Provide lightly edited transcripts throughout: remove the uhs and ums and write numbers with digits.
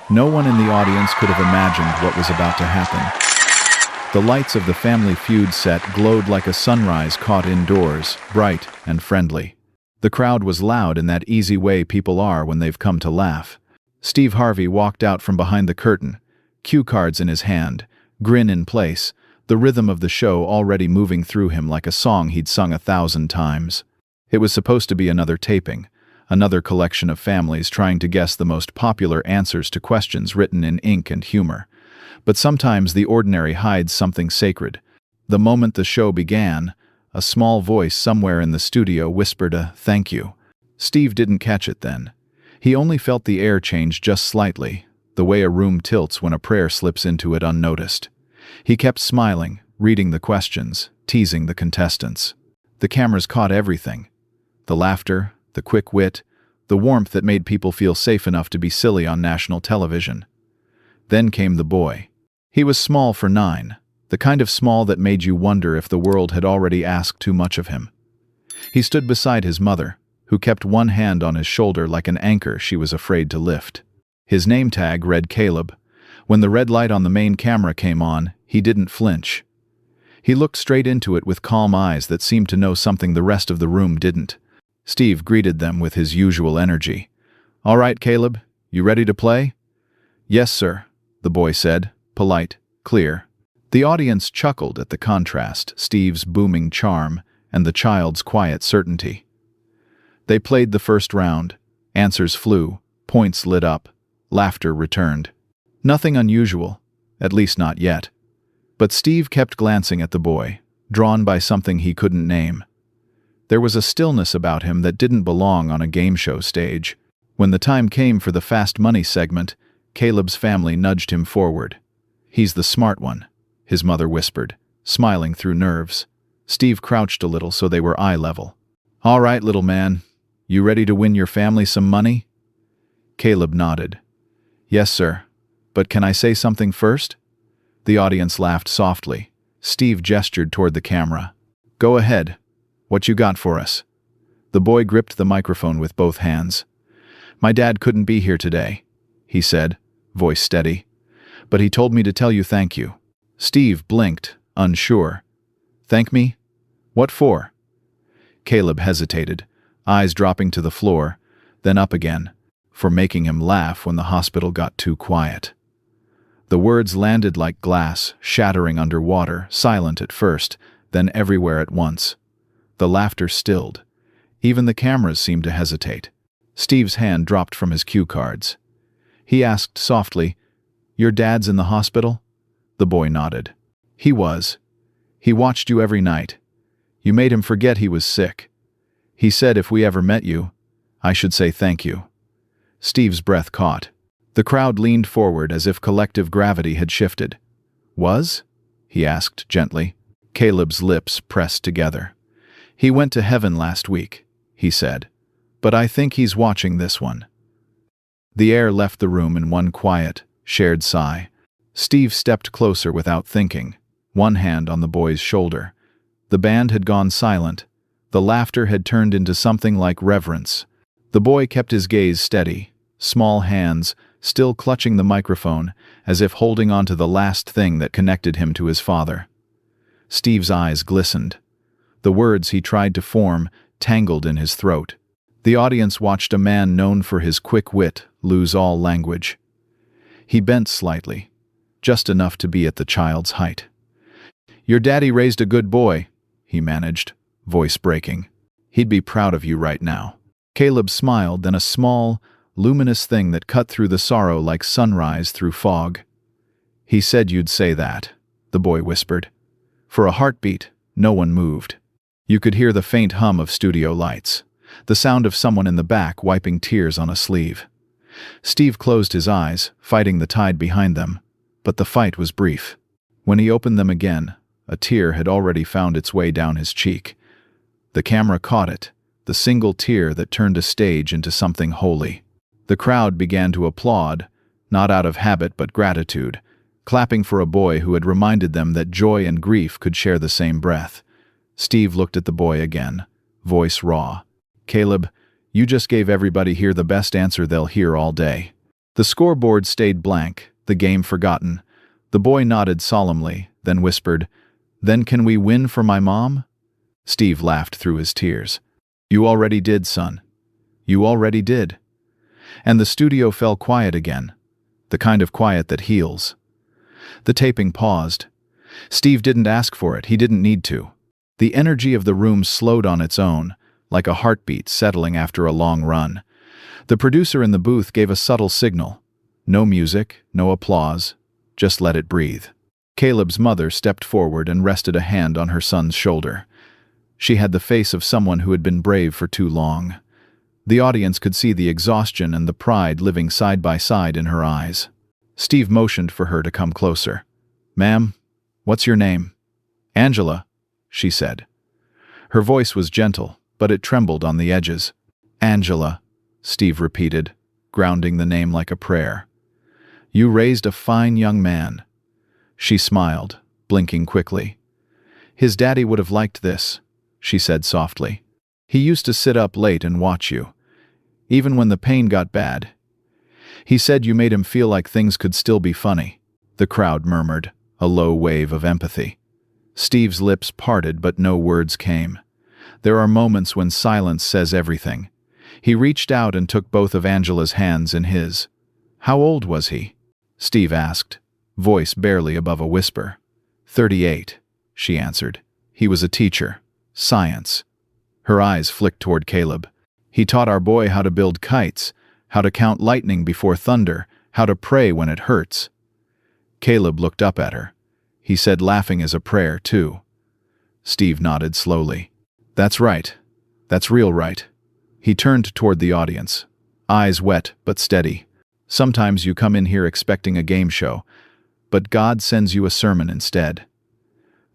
No one in the audience could have imagined what was about to happen. The lights of the Family Feud set glowed like a sunrise caught indoors, bright and friendly. The crowd was loud in that easy way people are when they've come to laugh. Steve Harvey walked out from behind the curtain, cue cards in his hand, grin in place, the rhythm of the show already moving through him like a song he'd sung 1,000 times. It was supposed to be another taping, another collection of families trying to guess the most popular answers to questions written in ink and humor. But sometimes the ordinary hides something sacred. The moment the show began, a small voice somewhere in the studio whispered a "thank you." Steve didn't catch it then. He only felt the air change just slightly, the way a room tilts when a prayer slips into it unnoticed. He kept smiling, reading the questions, teasing the contestants. The cameras caught everything. The laughter, the quick wit, the warmth that made people feel safe enough to be silly on national television. Then came the boy. He was small for 9, the kind of small that made you wonder if the world had already asked too much of him. He stood beside his mother, who kept one hand on his shoulder like an anchor she was afraid to lift. His name tag read Caleb. When the red light on the main camera came on, he didn't flinch. He looked straight into it with calm eyes that seemed to know something the rest of the room didn't. Steve greeted them with his usual energy. "All right, Caleb, you ready to play?" "Yes, sir," the boy said, polite, clear. The audience chuckled at the contrast, Steve's booming charm and the child's quiet certainty. They played the first round. Answers flew, points lit up, laughter returned. Nothing unusual, at least not yet. But Steve kept glancing at the boy, drawn by something he couldn't name. There was a stillness about him that didn't belong on a game show stage. When the time came for the fast money segment, Caleb's family nudged him forward. "He's the smart one," his mother whispered, smiling through nerves. Steve crouched a little so they were eye level. "All right, little man. You ready to win your family some money?" Caleb nodded. "Yes, sir. But can I say something first?" The audience laughed softly. Steve gestured toward the camera. "Go ahead. What you got for us?" The boy gripped the microphone with both hands. "My dad couldn't be here today," he said, voice steady. "But he told me to tell you thank you." Steve blinked, unsure. "Thank me? What for?" Caleb hesitated, eyes dropping to the floor, then up again, for making him laugh when the hospital got too quiet. The words landed like glass, shattering underwater, silent at first, then everywhere at once. The laughter stilled. Even the cameras seemed to hesitate. Steve's hand dropped from his cue cards. He asked softly, "Your dad's in the hospital?" The boy nodded. "He was. He watched you every night. You made him forget he was sick. He said if we ever met you, I should say thank you." Steve's breath caught. The crowd leaned forward as if collective gravity had shifted. "Was?" he asked gently. Caleb's lips pressed together. "He went to heaven last week," he said. "But I think he's watching this one." The air left the room in one quiet, shared sigh. Steve stepped closer without thinking, one hand on the boy's shoulder. The band had gone silent. The laughter had turned into something like reverence. The boy kept his gaze steady, small hands still clutching the microphone, as if holding on to the last thing that connected him to his father. Steve's eyes glistened. The words he tried to form tangled in his throat. The audience watched a man known for his quick wit lose all language. He bent slightly, just enough to be at the child's height. "Your daddy raised a good boy," he managed, voice breaking. "He'd be proud of you right now." Caleb smiled, then a small, luminous thing that cut through the sorrow like sunrise through fog. "He said you'd say that," the boy whispered. For a heartbeat, no one moved. You could hear the faint hum of studio lights, the sound of someone in the back wiping tears on a sleeve. Steve closed his eyes, fighting the tide behind them, but the fight was brief. When he opened them again, a tear had already found its way down his cheek. The camera caught it, the single tear that turned a stage into something holy. The crowd began to applaud, not out of habit but gratitude, clapping for a boy who had reminded them that joy and grief could share the same breath. Steve looked at the boy again, voice raw. "Caleb, you just gave everybody here the best answer they'll hear all day." The scoreboard stayed blank, the game forgotten. The boy nodded solemnly, then whispered, "Then can we win for my mom?" Steve laughed through his tears. "You already did, son. You already did." And the studio fell quiet again, the kind of quiet that heals. The taping paused. Steve didn't ask for it, he didn't need to. The energy of the room slowed on its own, like a heartbeat settling after a long run. The producer in the booth gave a subtle signal. No music, no applause, just let it breathe. Caleb's mother stepped forward and rested a hand on her son's shoulder. She had the face of someone who had been brave for too long. The audience could see the exhaustion and the pride living side by side in her eyes. Steve motioned for her to come closer. "Ma'am, what's your name?" "Angela," she said. Her voice was gentle, but it trembled on the edges. "Angela," Steve repeated, grounding the name like a prayer. "You raised a fine young man." She smiled, blinking quickly. "His daddy would have liked this," she said softly. "He used to sit up late and watch you, even when the pain got bad. He said you made him feel like things could still be funny." The crowd murmured, a low wave of empathy. Steve's lips parted, but no words came. There are moments when silence says everything. He reached out and took both of Angela's hands in his. "How old was he?" Steve asked, voice barely above a whisper. 38, she answered. "He was a teacher. Science." Her eyes flicked toward Caleb. "He taught our boy how to build kites, how to count lightning before thunder, how to pray when it hurts." Caleb looked up at her. He said laughing as a prayer, too. Steve nodded slowly. "That's right. That's real right." He turned toward the audience, eyes wet but steady. "Sometimes you come in here expecting a game show, but God sends you a sermon instead."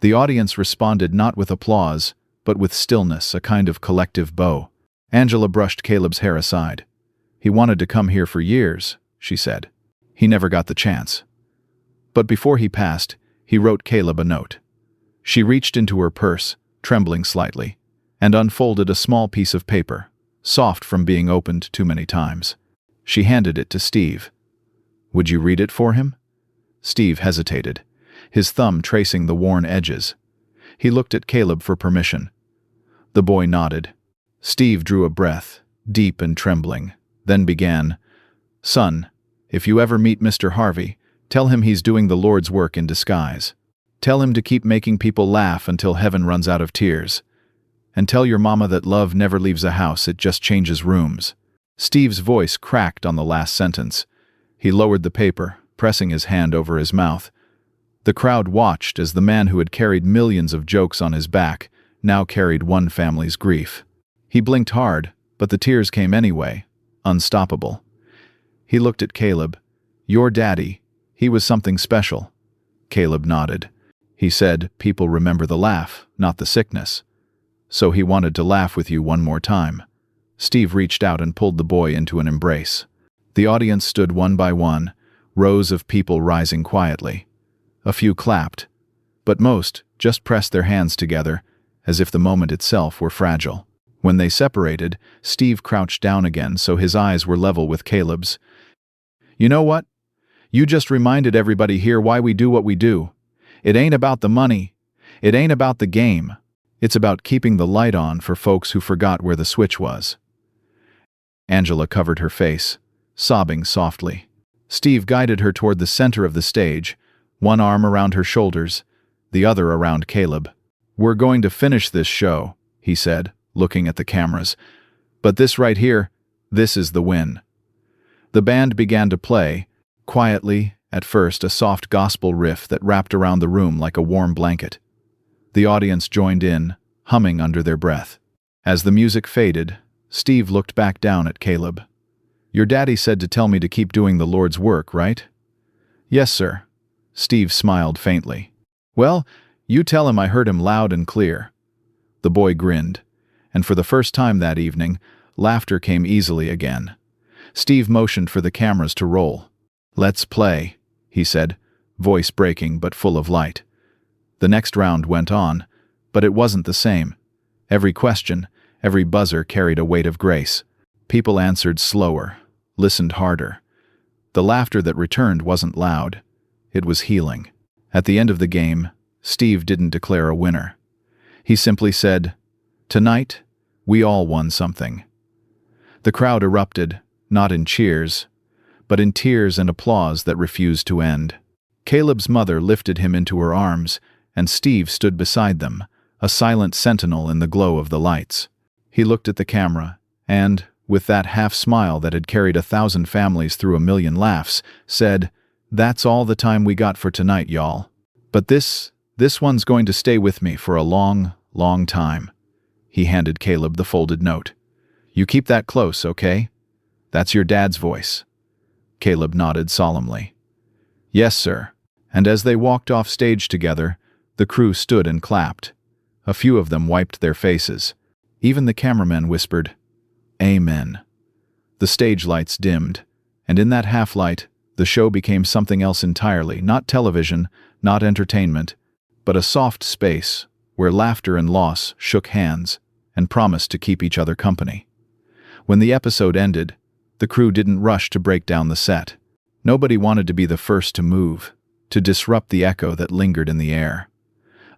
The audience responded not with applause, but with stillness, a kind of collective bow. Angela brushed Caleb's hair aside. "He wanted to come here for years," she said. "He never got the chance." But before he passed, he wrote Caleb a note. She reached into her purse, trembling slightly, and unfolded a small piece of paper, soft from being opened too many times. She handed it to Steve. "Would you read it for him?" Steve hesitated, his thumb tracing the worn edges. He looked at Caleb for permission. The boy nodded. Steve drew a breath, deep and trembling, then began, "Son, if you ever meet Mr. Harvey, tell him he's doing the Lord's work in disguise. Tell him to keep making people laugh until heaven runs out of tears. And tell your mama that love never leaves a house, it just changes rooms." Steve's voice cracked on the last sentence. He lowered the paper, pressing his hand over his mouth. The crowd watched as the man who had carried millions of jokes on his back now carried one family's grief. He blinked hard, but the tears came anyway, unstoppable. He looked at Caleb. "Your daddy, he was something special." Caleb nodded. He said, "People remember the laugh, not the sickness." "So he wanted to laugh with you one more time." Steve reached out and pulled the boy into an embrace. The audience stood one by one, rows of people rising quietly. A few clapped, but most just pressed their hands together, as if the moment itself were fragile. When they separated, Steve crouched down again so his eyes were level with Caleb's. "You know what? You just reminded everybody here why we do what we do. It ain't about the money. It ain't about the game. It's about keeping the light on for folks who forgot where the switch was." Angela covered her face, sobbing softly. Steve guided her toward the center of the stage, one arm around her shoulders, the other around Caleb. "We're going to finish this show," he said, looking at the cameras. "But this right here, this is the win." The band began to play, quietly, at first a soft gospel riff that wrapped around the room like a warm blanket. The audience joined in, humming under their breath. As the music faded, Steve looked back down at Caleb. "Your daddy said to tell me to keep doing the Lord's work, right?" "Yes, sir." Steve smiled faintly. "Well, you tell him I heard him loud and clear." The boy grinned, and for the first time that evening, laughter came easily again. Steve motioned for the cameras to roll. "Let's play," he said, voice breaking but full of light. The next round went on, but it wasn't the same. Every question, every buzzer carried a weight of grace. People answered slower, listened harder. The laughter that returned wasn't loud. It was healing. At the end of the game, Steve didn't declare a winner. He simply said, "Tonight, we all won something." The crowd erupted, not in cheers, but in tears and applause that refused to end. Caleb's mother lifted him into her arms, and Steve stood beside them, a silent sentinel in the glow of the lights. He looked at the camera, and, with that half-smile that had carried 1,000 families through 1,000,000 laughs, said, "That's all the time we got for tonight, y'all. But this one's going to stay with me for a long, long time." He handed Caleb the folded note. "You keep that close, okay? That's your dad's voice." Caleb nodded solemnly. "Yes, sir." And as they walked off stage together, the crew stood and clapped. A few of them wiped their faces. Even the cameramen whispered, "Amen." The stage lights dimmed, and in that half-light, the show became something else entirely, not television, not entertainment, but a soft space where laughter and loss shook hands and promised to keep each other company. When the episode ended, the crew didn't rush to break down the set. Nobody wanted to be the first to move, to disrupt the echo that lingered in the air.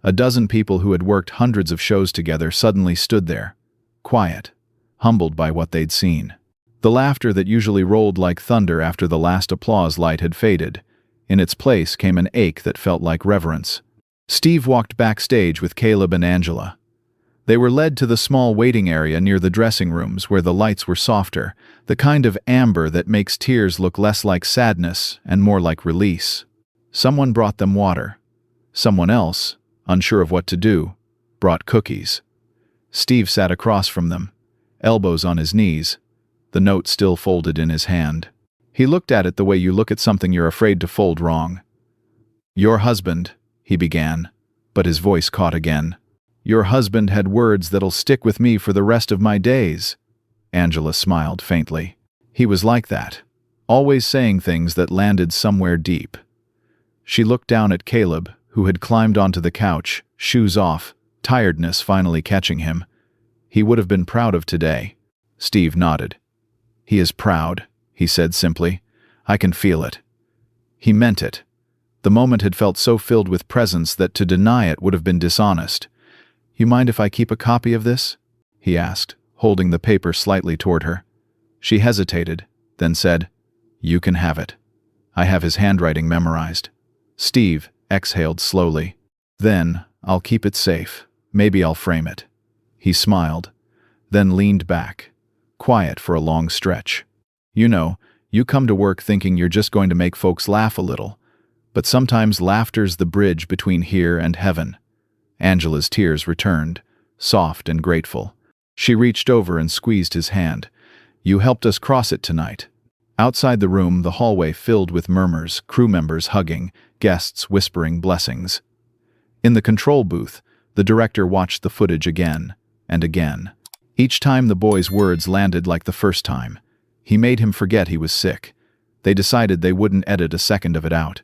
A dozen people who had worked hundreds of shows together suddenly stood there, quiet, humbled by what they'd seen. The laughter that usually rolled like thunder after the last applause light had faded. In its place came an ache that felt like reverence. Steve walked backstage with Caleb and Angela. They were led to the small waiting area near the dressing rooms where the lights were softer, the kind of amber that makes tears look less like sadness and more like release. Someone brought them water. Someone else, unsure of what to do, brought cookies. Steve sat across from them, elbows on his knees, the note still folded in his hand. He looked at it the way you look at something you're afraid to fold wrong. "Your husband," he began, but his voice caught again. "Your husband had words that'll stick with me for the rest of my days." Angela smiled faintly. He was like that, always saying things that landed somewhere deep. She looked down at Caleb, who had climbed onto the couch, shoes off, tiredness finally catching him. He would have been proud of today. Steve nodded. "He is proud," he said simply. "I can feel it." He meant it. The moment had felt so filled with presence that to deny it would have been dishonest. "You mind if I keep a copy of this?" he asked, holding the paper slightly toward her. She hesitated, then said, "You can have it. I have his handwriting memorized." Steve exhaled slowly. "Then, I'll keep it safe. Maybe I'll frame it." He smiled, then leaned back, quiet for a long stretch. "You know, you come to work thinking you're just going to make folks laugh a little, but sometimes laughter's the bridge between here and heaven." Angela's tears returned, soft and grateful. She reached over and squeezed his hand. "You helped us cross it tonight." Outside the room, the hallway filled with murmurs, crew members hugging, guests whispering blessings. In the control booth, the director watched the footage again and again. Each time the boy's words landed like the first time. He made him forget he was sick. They decided they wouldn't edit a second of it out.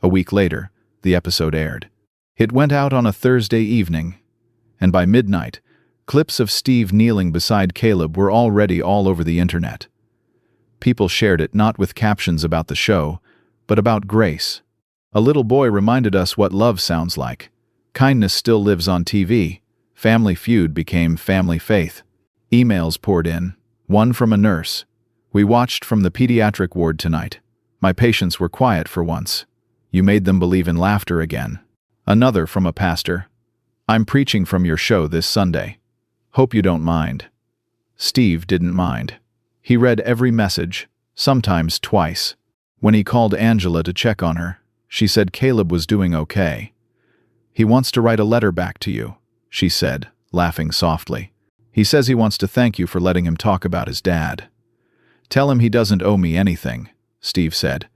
A week later, the episode aired. It went out on a Thursday evening, and by midnight, clips of Steve kneeling beside Caleb were already all over the internet. People shared it not with captions about the show, but about grace. "A little boy reminded us what love sounds like. Kindness still lives on TV. Family Feud became Family Faith." Emails poured in, one from a nurse. "We watched from the pediatric ward tonight. My patients were quiet for once. You made them believe in laughter again." Another from a pastor. "I'm preaching from your show this Sunday. Hope you don't mind." Steve didn't mind. He read every message, sometimes twice. When he called Angela to check on her, she said Caleb was doing okay. "He wants to write a letter back to you," she said, laughing softly. "He says he wants to thank you for letting him talk about his dad." "Tell him he doesn't owe me anything," Steve said,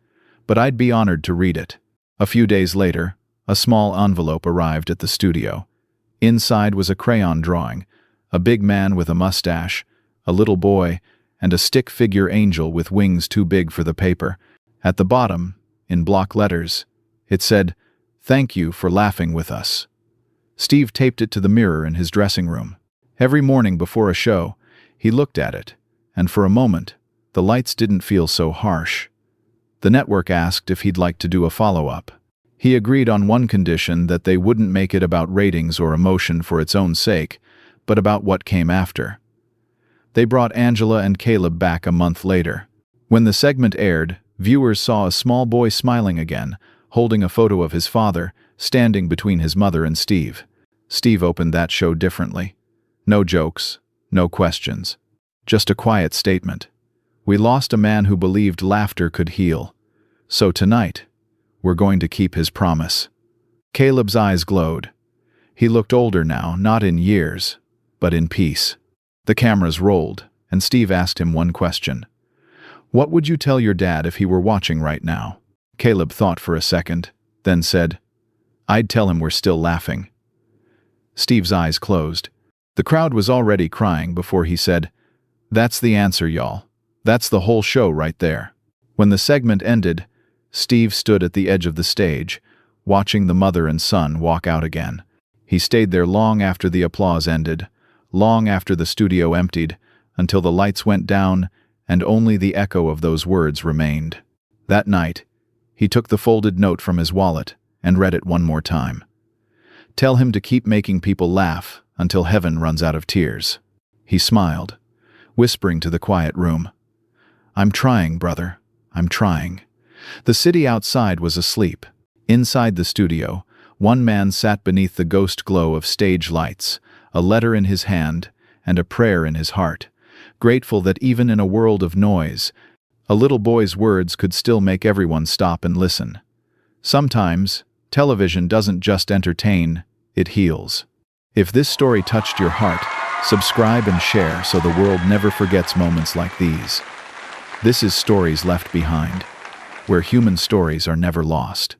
"but I'd be honored to read it." A few days later, a small envelope arrived at the studio. Inside was a crayon drawing, a big man with a mustache, a little boy, and a stick figure angel with wings too big for the paper. At the bottom, in block letters, it said, "Thank you for laughing with us." Steve taped it to the mirror in his dressing room. Every morning before a show, he looked at it, and for a moment, the lights didn't feel so harsh. The network asked if he'd like to do a follow-up. He agreed on one condition, that they wouldn't make it about ratings or emotion for its own sake, but about what came after. They brought Angela and Caleb back a month later. When the segment aired, viewers saw a small boy smiling again, holding a photo of his father, standing between his mother and Steve. Steve opened that show differently. No jokes, no questions. Just a quiet statement. We lost a man who believed laughter could heal. So tonight, we're going to keep his promise. Caleb's eyes glowed. He looked older now, not in years, but in peace. The cameras rolled, and Steve asked him one question. What would you tell your dad if he were watching right now? Caleb thought for a second, then said, I'd tell him we're still laughing. Steve's eyes closed. The crowd was already crying before he said, That's the answer, y'all. That's the whole show right there. When the segment ended, Steve stood at the edge of the stage, watching the mother and son walk out again. He stayed there long after the applause ended, long after the studio emptied, until the lights went down and only the echo of those words remained. That night, he took the folded note from his wallet and read it one more time. Tell him to keep making people laugh until heaven runs out of tears. He smiled, whispering to the quiet room. I'm trying, brother. I'm trying. The city outside was asleep. Inside the studio, one man sat beneath the ghost glow of stage lights, a letter in his hand and a prayer in his heart, grateful that even in a world of noise, a little boy's words could still make everyone stop and listen. Sometimes, television doesn't just entertain, it heals. If this story touched your heart, subscribe and share so the world never forgets moments like these. This is Stories Left Behind, where human stories are never lost.